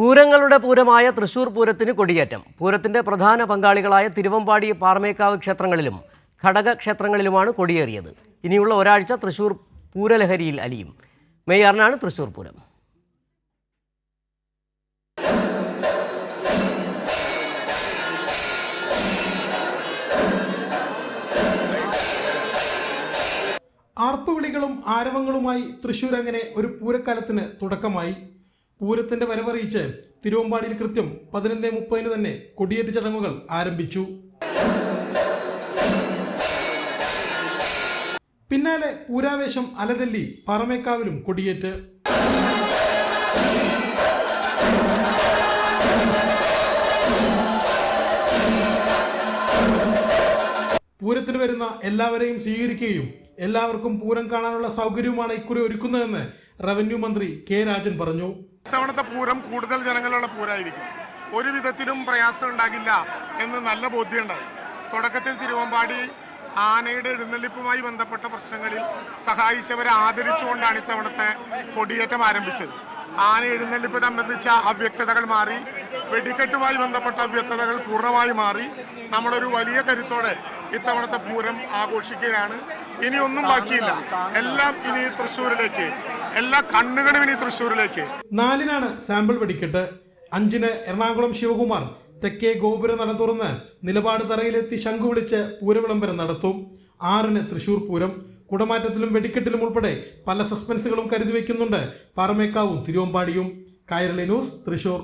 പൂരങ്ങളുടെ പൂരമായ തൃശൂർ പൂരത്തിന് കൊടിയേറ്റം. പൂരത്തിന്റെ പ്രധാന പങ്കാളികളായ തിരുവമ്പാടി, പാറമേക്കാവ് ക്ഷേത്രങ്ങളിലും ഘടക ക്ഷേത്രങ്ങളിലുമാണ് കൊടിയേറിയത്. ഇനിയുള്ള ഒരാഴ്ച തൃശൂർ പൂരലഹരിയിൽ അലിയും. മെയ് 6-നാണ് തൃശൂർ പൂരം. ആർപ്പുവിളികളും ആരവങ്ങളുമായി തൃശ്ശൂർ അങ്ങനെ ഒരു പൂരക്കാലത്തിന് തുടക്കമായി. പൂരത്തിന്റെ വരവറിയിച്ച് തിരുവമ്പാടിയിൽ കൃത്യം 11:30 തന്നെ കൊടിയേറ്റ് ചടങ്ങുകൾ ആരംഭിച്ചു. പിന്നാലെ പൂരാവേശം അലതല്ലി പാറമേക്കാവിലും കൊടിയേറ്റ്. പൂരത്തിന് വരുന്ന എല്ലാവരെയും സ്വീകരിക്കുകയും എല്ലാവർക്കും പൂരം കാണാനുള്ള സൗകര്യവുമാണ് ഇക്കുറി ഒരുക്കുന്നതെന്ന് റവന്യൂ മന്ത്രി കെ രാജൻ പറഞ്ഞു. ഇത്തവണത്തെ പൂരം കൂടുതൽ ജനങ്ങളുള്ള പൂരമായിരിക്കും. ഒരു വിധത്തിലും പ്രയാസം ഉണ്ടാകില്ല എന്ന് നല്ല ബോധ്യമുണ്ടായി. തുടക്കത്തിൽ തിരുവമ്പാടി ആനയുടെ എഴുന്നള്ളിപ്പുമായി ബന്ധപ്പെട്ട പ്രശ്നങ്ങളിൽ സഹായിച്ചവരെ ആദരിച്ചുകൊണ്ടാണ് ഇത്തവണത്തെ കൊടിയേറ്റം ആരംഭിച്ചത്. ആന എഴുന്നള്ളിപ്പ് സംബന്ധിച്ച അവ്യക്തതകൾ മാറി, വെടിക്കെട്ടുമായി ബന്ധപ്പെട്ട അവ്യക്തതകൾ പൂർണ്ണമായി മാറി. നമ്മളൊരു വലിയ കരുത്തോടെ ഇത്തവണത്തെ പൂരം ആഘോഷിക്കുകയാണ്. ഇനിയൊന്നും ബാക്കിയില്ല. എല്ലാം ഇനി തൃശ്ശൂരിലേക്ക്, എല്ലാ കണ്ണുകളും ഇനി തൃശ്ശൂരിലേക്ക്. 4-നാണ് സാമ്പിൾ വെടിക്കെട്ട്. 5-ന് എറണാകുളം ശിവകുമാർ തെക്കേ ഗോപുര നട തുറന്ന് നിലപാട് തറയിലെത്തി ശംഖു വിളിച്ച് പൂരവിളംബരം നടത്തും. 6-ന് തൃശൂർ പൂരം. കുടമാറ്റത്തിലും വെടിക്കെട്ടിലും ഉൾപ്പെടെ പല സസ്പെൻസുകളും കരുതി വയ്ക്കുന്നുണ്ട് പാറമേക്കാവും തിരുവമ്പാടിയും. കൈരളി ന്യൂസ്, തൃശൂർ.